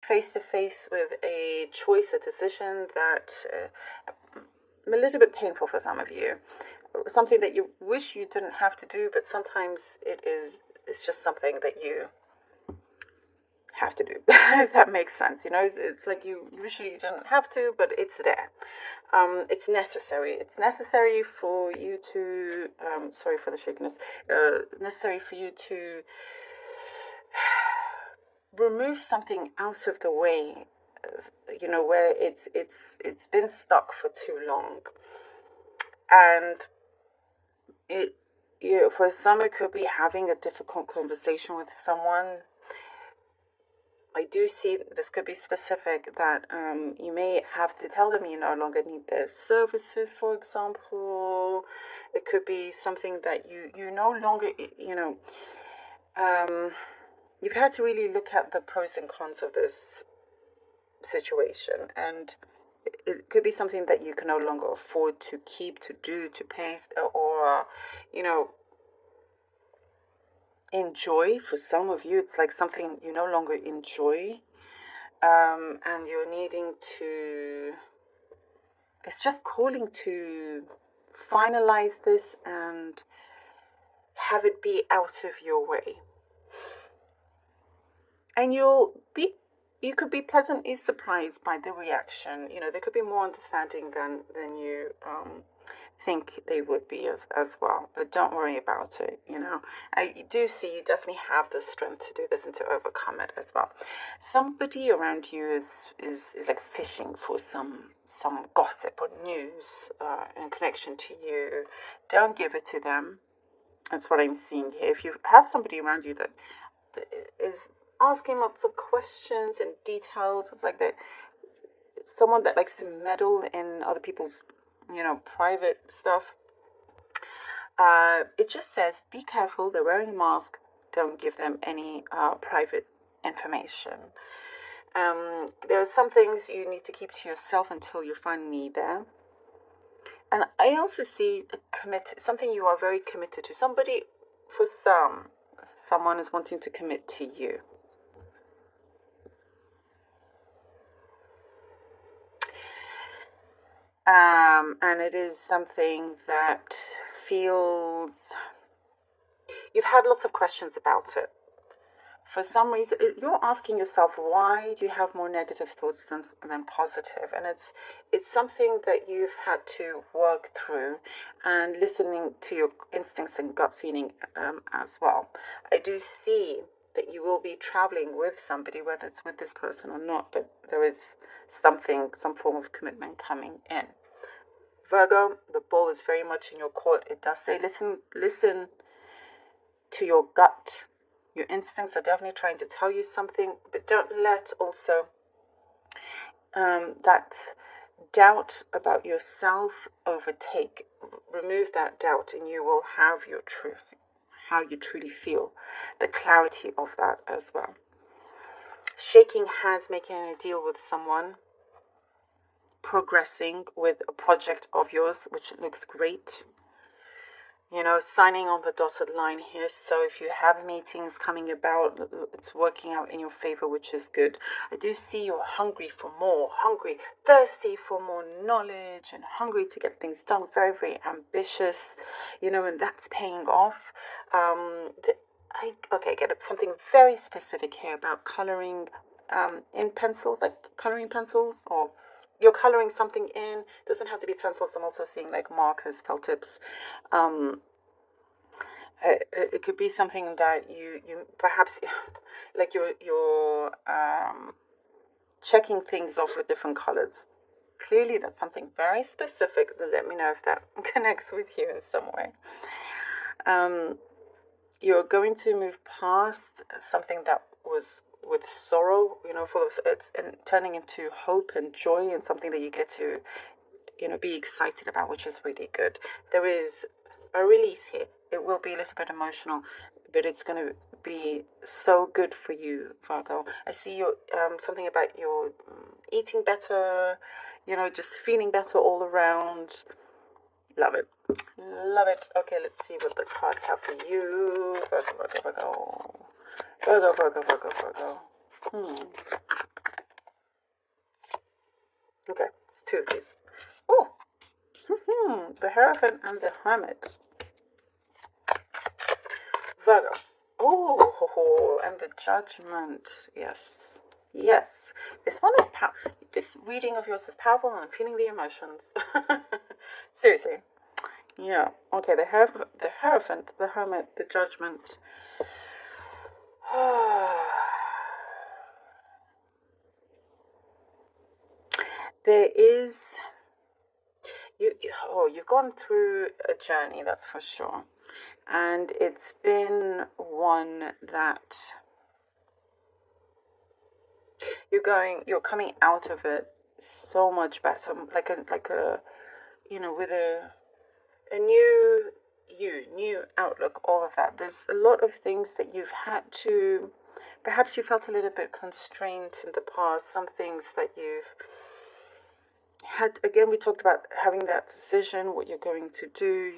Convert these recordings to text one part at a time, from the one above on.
face to face with a choice, a decision that a little bit painful for some of you, something that you wish you didn't have to do, but sometimes it's just something that you have to do. If that makes sense. It's like you usually don't have to, but it's there. It's necessary. It's necessary for you to sorry for the shakiness. Necessary for you to remove something out of the way, where it's been stuck for too long. And it for some, it could be having a difficult conversation with someone. I do see this could be specific, that you may have to tell them you no longer need their services, for example. It could be something that you no longer, you've had to really look at the pros and cons of this situation, and it could be something that you can no longer afford to keep, to do, to pay, or enjoy. For some of you, it's like something you no longer enjoy, and you're needing to, it's just calling to finalize this and have it be out of your way. And you could be pleasantly surprised by the reaction. They could be more understanding than you think they would be as well. But don't worry about it. I do see you definitely have the strength to do this and to overcome it as well. Somebody around you is like fishing for some gossip or news in connection to you. Don't give it to them. That's what I'm seeing here. If you have somebody around you that is asking lots of questions and details, it's like that someone that likes to meddle in other people's private stuff. It just says be careful, they're wearing a mask, don't give them any private information. There are some things you need to keep to yourself until you find me there. And I also see something you are very committed to. Somebody, for someone is wanting to commit to you. And it is something that feels, you've had lots of questions about it. For some reason, you're asking yourself, why do you have more negative thoughts than positive? And it's something that you've had to work through, and listening to your instincts and gut feeling as well. I do see that you will be traveling with somebody, whether it's with this person or not, but there is some form of commitment coming in. Virgo, the ball is very much in your court. It does say listen to your gut. Your instincts are definitely trying to tell you something, but don't let also that doubt about yourself overtake. Remove that doubt and you will have your truth, how you truly feel, the clarity of that as well. Shaking hands, making a deal with someone, progressing with a project of yours, which looks great. Signing on the dotted line here. So if you have meetings coming about, it's working out in your favor, which is good. I do see you're hungry for more, thirsty for more knowledge, and hungry to get things done. Very, very ambitious, and that's paying off. Get something very specific here about coloring in pencils, like coloring pencils, or you're coloring something in. Doesn't have to be pencils. I'm also seeing like markers, felt tips. It could be something that you perhaps like you're checking things off with different colors. Clearly, that's something very specific. Let me know if that connects with you in some way. You're going to move past something that was with sorrow, it's turning into hope and joy, and something that you get to, be excited about, which is really good. There is a release here. It will be a little bit emotional, but it's going to be so good for you, Virgo. I see you something about your eating better, just feeling better all around. Love it. Love it. Okay, let's see what the cards have for you. Virgo. Okay, it's two of these. Oh, the Hierophant and the Hermit. Virgo. Oh, and the Judgment. Yes. Yes. This one is this reading of yours is powerful, and I'm feeling the emotions. Seriously. Yeah. Okay. The Hierophant, the Hermit, the Judgment. There is you've gone through a journey, that's for sure, and it's been one that you're coming out of it so much better, like a with a new outlook, all of that. There's a lot of things that you've had to, perhaps you felt a little bit constrained in the past, some things that you've had. Again, we talked about having that decision, what you're going to do,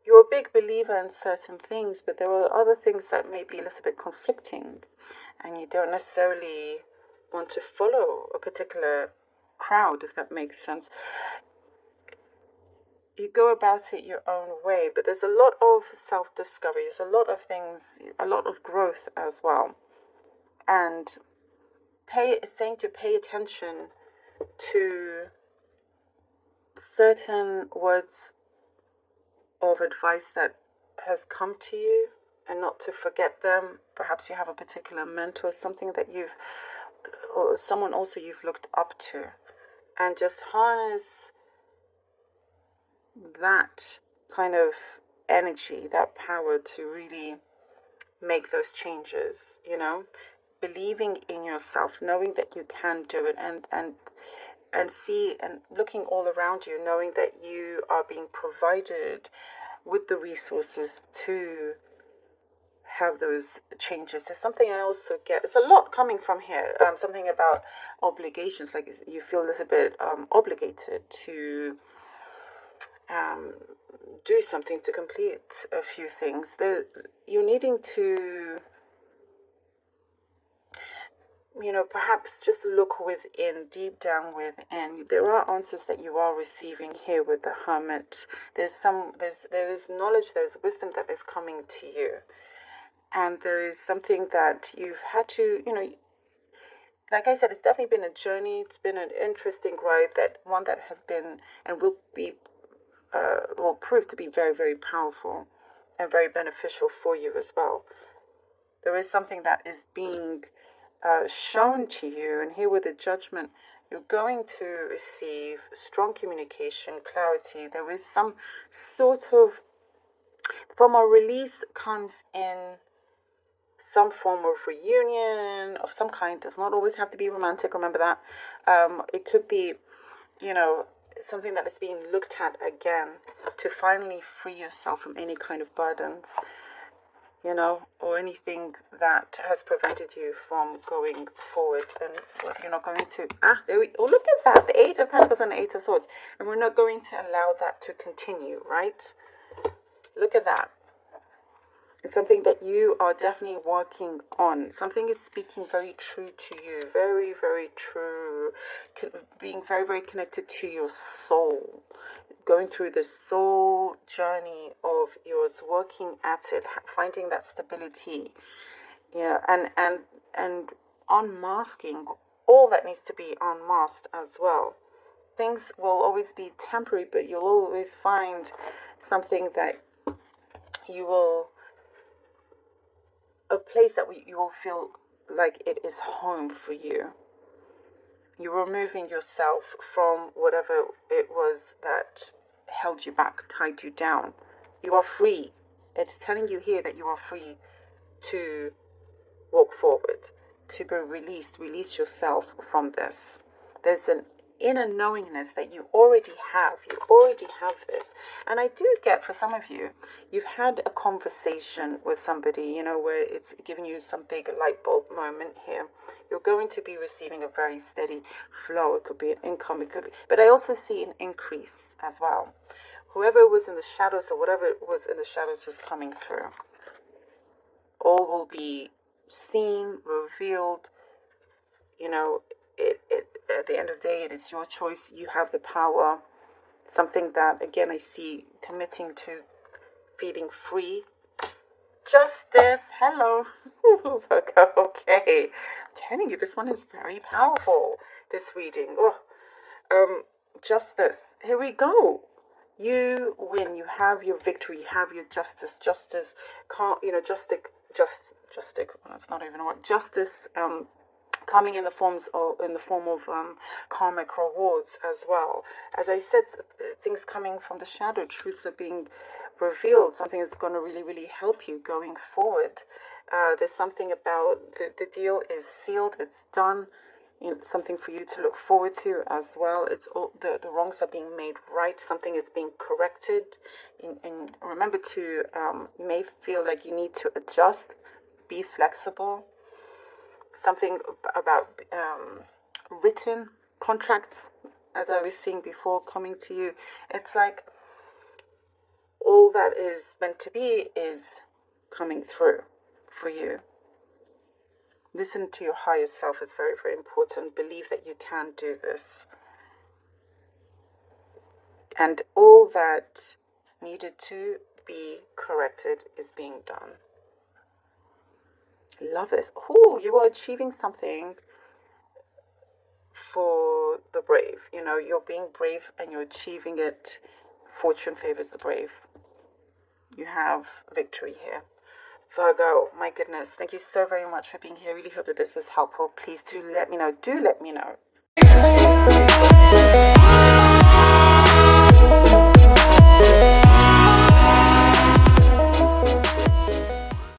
you're a big believer in certain things, but there are other things that may be a little bit conflicting, and you don't necessarily want to follow a particular crowd, if that makes sense. You go about it your own way, but there's a lot of self-discovery, there's a lot of things, a lot of growth as well. And saying to pay attention to certain words of advice that has come to you and not to forget them. Perhaps you have a particular mentor, something that or someone also you've looked up to, and just harness that kind of energy, that power to really make those changes, believing in yourself, knowing that you can do it, and see and looking all around you, knowing that you are being provided with the resources to have those changes. There's something I also get. It's a lot coming from here. Something about obligations, like you feel a little bit obligated to do something, to complete a few things. You're needing to, perhaps just look within, deep down within. There are answers that you are receiving here with the Hermit. There is knowledge, there's wisdom that is coming to you. And there is something that you've had to, like I said, it's definitely been a journey. It's been an interesting ride, one that has been and will prove to be very, very powerful and very beneficial for you as well. There is something that is being shown to you, and here with the Judgment, you're going to receive strong communication, clarity. There is some sort of, from a release comes in some form of reunion of some kind. Does not always have to be romantic, remember that. It could be, something that is being looked at again to finally free yourself from any kind of burdens, or anything that has prevented you from going forward. And you're not going to, look at that, the Eight of Pentacles and the Eight of Swords. And we're not going to allow that to continue, right? Look at that. It's something that you are definitely working on. Something is speaking very true to you. Very, very true. Being very, very connected to your soul. Going through the soul journey of yours, working at it, finding that stability. Yeah, and unmasking all that needs to be unmasked as well. Things will always be temporary, but you'll always find something that you will, a place that you will feel like it is home for you. You're removing yourself from whatever it was that held you back, tied you down. You are free. It's telling you here that you are free to walk forward, to be released. Release yourself from this. There's an inner knowingness that you already have. You already have this. And I do get, for some of you, you've had a conversation with somebody, where it's giving you some big light bulb moment here. You're going to be receiving a very steady flow. It could be an income, it could be, but I also see an increase as well. Whoever was in the shadows or whatever it was in the shadows is coming through. All will be seen, revealed, at the end of the day, it is your choice. You have the power. Something that, again, I see committing to feeling free. Justice. Hello. Virgo. Okay. I'm telling you, this one is very powerful, this reading. Justice. Here we go. You win. You have your victory. You have your justice. Justice can't, justice. Well, that's not even a word. Justice. Coming in the form of karmic rewards as well. As I said, things coming from the shadow, truths are being revealed. Something that's going to really, really help you going forward. There's something about the deal is sealed. It's done. Something for you to look forward to as well. It's all the wrongs are being made right. Something is being corrected. And remember to you may feel like you need to adjust. Be flexible. Something about written contracts, as I was saying before, coming to you. It's like all that is meant to be is coming through for you. Listen to your higher self is very, very important. Believe that you can do this. And all that needed to be corrected is being done. Love this. Oh, you are achieving something for the brave. You're being brave and you're achieving it. Fortune favors the brave. You have victory here. Virgo, my goodness, thank you so very much for being here. I really hope that this was helpful. Please do let me know. Do let me know.